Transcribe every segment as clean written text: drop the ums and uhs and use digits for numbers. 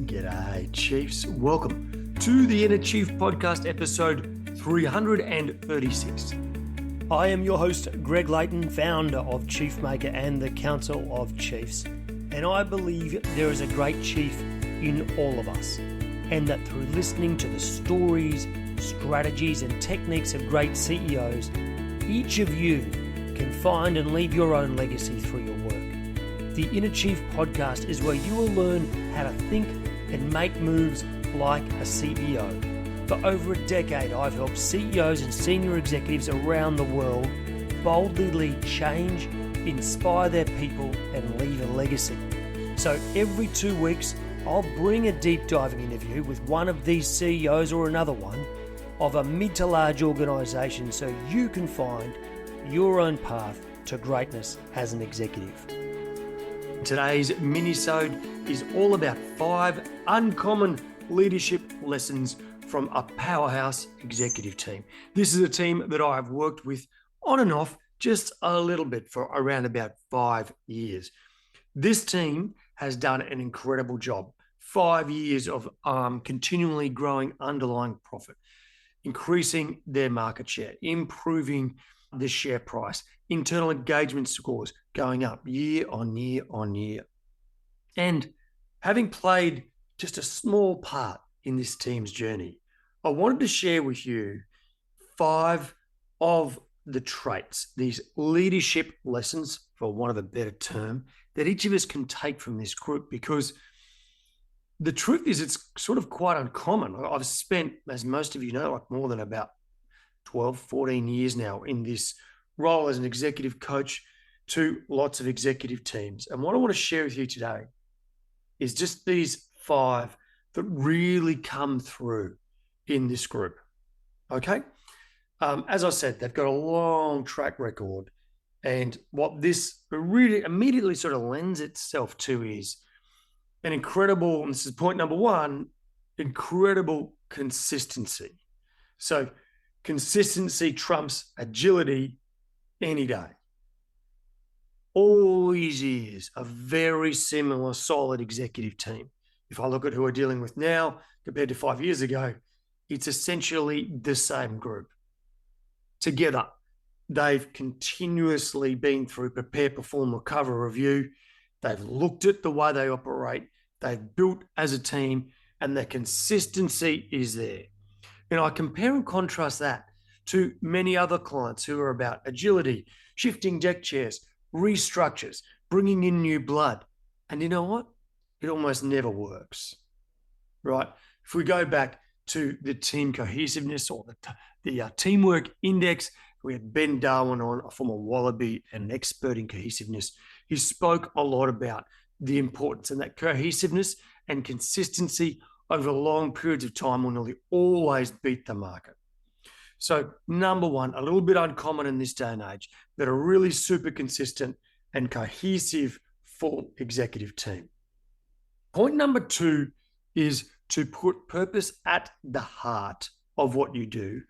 G'day, Chiefs. Welcome to the Inner Chief Podcast, episode 336. I am your host, Greg Layton, founder of Chiefmaker and the Council of Chiefs. And I believe there is a great chief in all of us. And that through listening to the stories, strategies, and techniques of great CEOs, each of you can find and leave your own legacy through your work. The Inner Chief Podcast is where you will learn how to think and make moves like a CEO. For over a decade, I've helped CEOs and senior executives around the world boldly lead change, inspire their people, and leave a legacy. So every 2 weeks, I'll bring a deep diving interview with one of these CEOs or another one of a mid to large organization so you can find your own path to greatness as an executive. Today's Minisode is all about 5 uncommon leadership lessons from a powerhouse executive team. This is a team that I have worked with on and off just a little bit for around about 5 years. This team has done an incredible job. 5 years of continually growing underlying profit, increasing their market share, improving the share price, internal engagement scores going up year on year on year. And having played just a small part in this team's journey, I wanted to share with you 5 of the traits, these leadership lessons, for want of a better term, that each of us can take from this group, because the truth is it's sort of quite uncommon. I've spent, as most of you know, like more than about 12, 14 years now in this role as an executive coach to lots of executive teams. And what I want to share with you today is just these 5 that really come through in this group. Okay? As I said, they've got a long track record. And what this really immediately sort of lends itself to is an incredible, and this is point number 1, incredible consistency. So consistency trumps agility any day. All these years, a very similar, solid executive team. If I look at who we're dealing with now compared to 5 years ago, it's essentially the same group. Together, they've continuously been through prepare, perform, recover, review. They've looked at the way they operate. They've built as a team, and the consistency is there. And I compare and contrast that to many other clients who are about agility, shifting deck chairs, restructures, bringing in new blood. And you know what? It almost never works, right? If we go back to the team cohesiveness or the teamwork index, we had Ben Darwin on, a former Wallaby and an expert in cohesiveness. He spoke a lot about the importance, and that cohesiveness and consistency over long periods of time will nearly always beat the market. So number 1, a little bit uncommon in this day and age, that are really super consistent and cohesive full executive team. Point number 2 is to put purpose at the heart of what you do,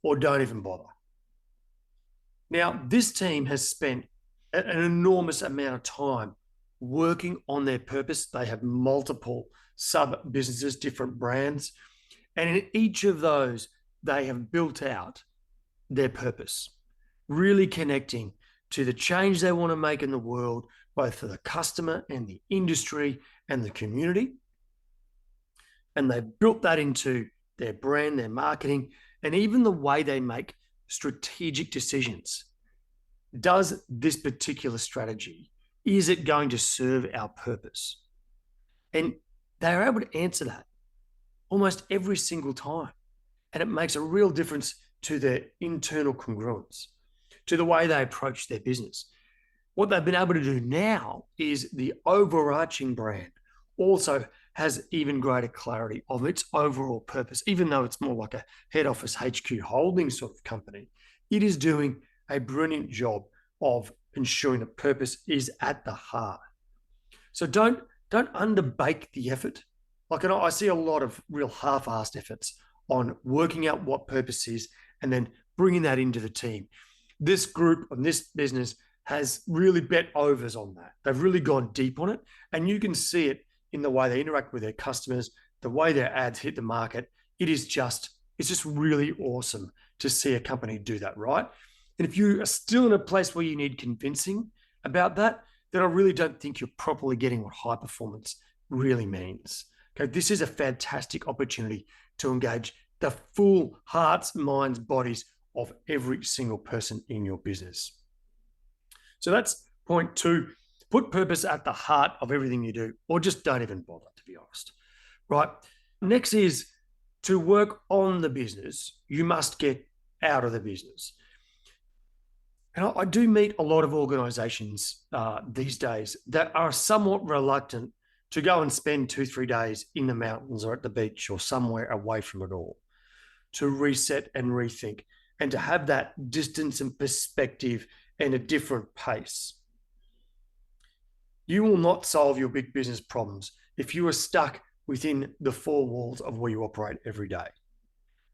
or don't even bother. Now, this team has spent an enormous amount of time working on their purpose. They have multiple sub-businesses, different brands, and in each of those, they have built out their purpose, really connecting to the change they want to make in the world, both for the customer and the industry and the community. And they've built that into their brand, their marketing, and even the way they make strategic decisions. Does this particular strategy, is it going to serve our purpose? And they're able to answer that almost every single time. And it makes a real difference to their internal congruence, to the way they approach their business. What they've been able to do now is the overarching brand also has even greater clarity of its overall purpose. Even though it's more like a head office HQ holding sort of company, it is doing a brilliant job of ensuring that purpose is at the heart. So don't underbake the effort. Like, I see a lot of real half-assed efforts on working out what purpose is and then bringing that into the team. This group and this business has really bet overs on that. They've really gone deep on it, and you can see it in the way they interact with their customers, the way their ads hit the market. It's just really awesome to see a company do that, right? And if you are still in a place where you need convincing about that, then I really don't think you're properly getting what high performance really means. Okay, this is a fantastic opportunity to engage the full hearts, minds, bodies of every single person in your business. So that's point 2. Put purpose at the heart of everything you do, or just don't even bother, to be honest. Right? Next is to work on the business, you must get out of the business. And I do meet a lot of organizations these days that are somewhat reluctant to go and spend 2-3 days in the mountains or at the beach or somewhere away from it all, to reset and rethink and to have that distance and perspective and a different pace. You will not solve your big business problems if you are stuck within the 4 walls of where you operate every day.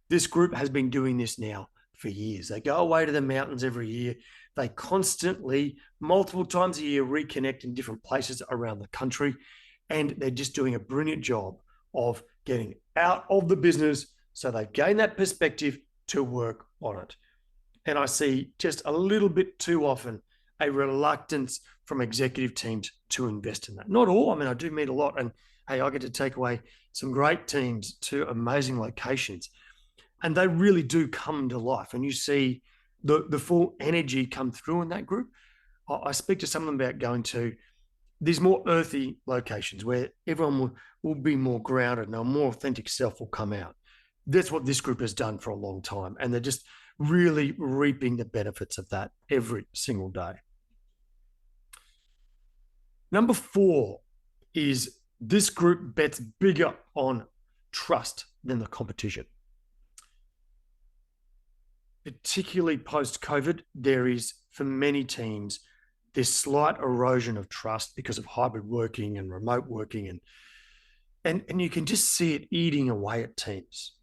This group has been doing this now for years. They go away to the mountains every year. They constantly, multiple times a year, reconnect in different places around the country. And they're just doing a brilliant job of getting out of the business so they gain that perspective to work on it. And I see just a little bit too often a reluctance from executive teams to invest in that. Not all. I mean, I do meet a lot. And hey, I get to take away some great teams to amazing locations. And they really do come to life. And you see the full energy come through in that group. I speak to some of them about going to these more earthy locations where everyone will be more grounded and a more authentic self will come out. That's what this group has done for a long time. And they're just really reaping the benefits of that every single day. Number 4 is this group bets bigger on trust than the competition. Particularly post-COVID, there is, for many teams, this slight erosion of trust because of hybrid working and remote working. And you can just see it eating away at teams,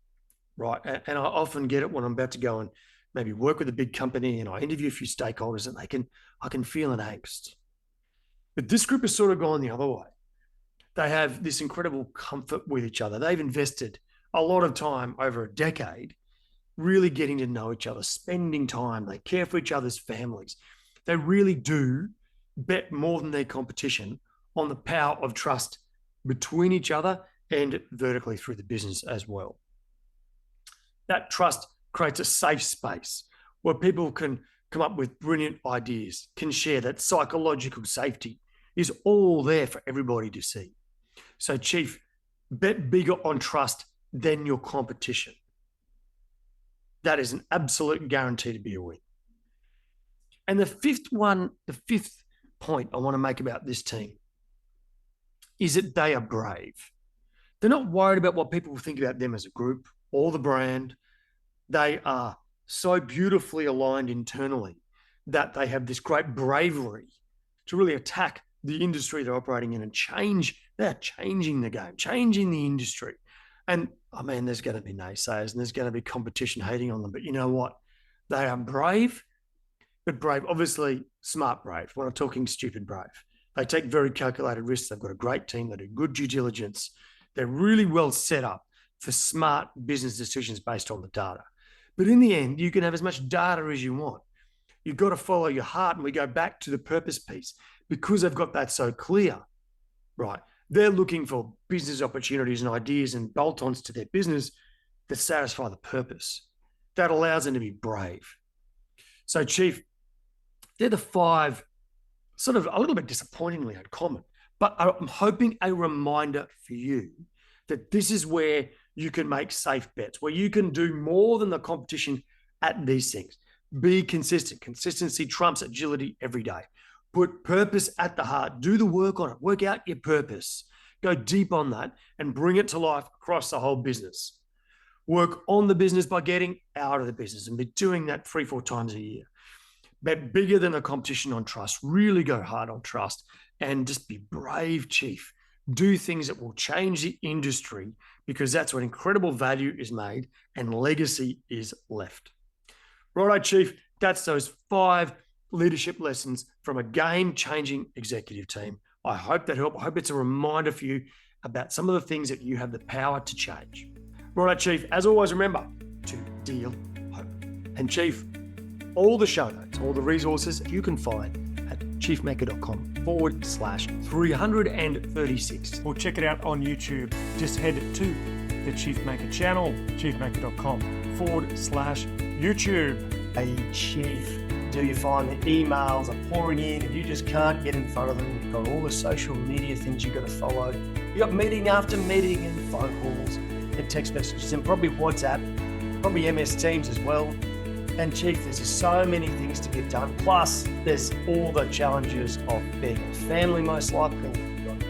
right? And I often get it when I'm about to go and maybe work with a big company and I interview a few stakeholders and I can feel an angst. But this group has sort of gone the other way. They have this incredible comfort with each other. They've invested a lot of time over a decade really getting to know each other, spending time. They care for each other's families. They really do bet more than their competition on the power of trust between each other and vertically through the business as well. That trust creates a safe space where people can come up with brilliant ideas, can share. That psychological safety is all there for everybody to see. So, Chief, bet bigger on trust than your competition. That is an absolute guarantee to be a win. And the fifth point I want to make about this team is that they are brave. They're not worried about what people will think about them as a group or the brand. They are so beautifully aligned internally that they have this great bravery to really attack the industry they're operating in and change. They're changing the game, changing the industry. And I mean, there's going to be naysayers and there's going to be competition hating on them. But you know what? They are brave, but brave, obviously smart brave. We're not talking stupid brave. They take very calculated risks. They've got a great team. They do good due diligence. They're really well set up for smart business decisions based on the data. But in the end, you can have as much data as you want. You've got to follow your heart. And we go back to the purpose piece because they've got that so clear, right? They're looking for business opportunities and ideas and bolt-ons to their business that satisfy the purpose. That allows them to be brave. So, Chief, they're the 5, sort of a little bit disappointingly uncommon, but I'm hoping a reminder for you that this is where you can make safe bets, where you can do more than the competition at these things. Be consistent. Consistency trumps agility every day. Put purpose at the heart. Do the work on it. Work out your purpose. Go deep on that and bring it to life across the whole business. Work on the business by getting out of the business and be doing that 3-4 times a year. Bet bigger than the competition on trust. Really go hard on trust and just be brave, Chief. Do things that will change the industry because that's when incredible value is made and legacy is left. Righto, Chief. That's those 5 leadership lessons from a game-changing executive team. I hope that helped. I hope it's a reminder for you about some of the things that you have the power to change. Right, Chief, as always, remember to deal hope. And Chief, all the show notes, all the resources you can find at chiefmaker.com/336. Or check it out on YouTube. Just head to the Chief Maker channel, chiefmaker.com/YouTube. Hey, Chief, do you find the emails are pouring in and you just can't get in front of them? You've got all the social media things you've got to follow. You've got meeting after meeting and phone calls and text messages and probably WhatsApp, probably MS Teams as well. And Chief, there's just so many things to get done. Plus, there's all the challenges of being a family, most likely. You've got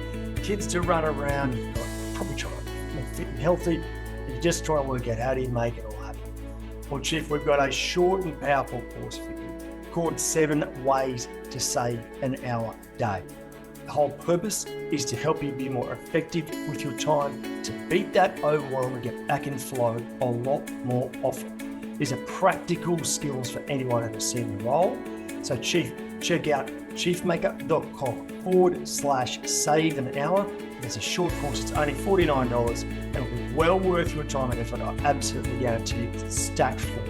kids to run around. You've got probably trying to be fit and healthy. You just try to work out how do you make it all happen. Well, Chief, we've got a short and powerful course for you called 7 Ways to Save an Hour a Day. The whole purpose is to help you be more effective with your time, to beat that overwhelm and get back in flow a lot more often. These are practical skills for anyone in a senior role. So Chief, check out chiefmaker.com/save an hour. It's a short course, it's only $49 and it'll be well worth your time and effort. I absolutely guarantee you it's stacked full of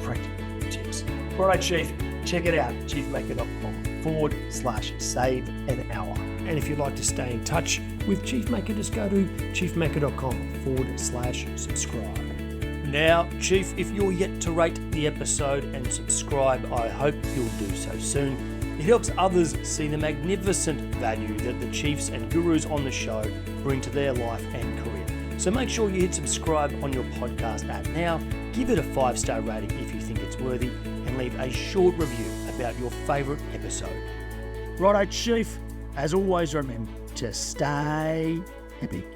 practical tips. All right, Chief, check it out, chiefmaker.com/save an hour. And if you'd like to stay in touch with Chief Maker, just go to chiefmaker.com/subscribe. Now, Chief, if you're yet to rate the episode and subscribe, I hope you'll do so soon. It helps others see the magnificent value that the chiefs and gurus on the show bring to their life and career. So make sure you hit subscribe on your podcast app now, give it a 5-star rating if you think it's worthy, and leave a short review about your favourite episode. Righto, Chief, as always, remember to stay epic.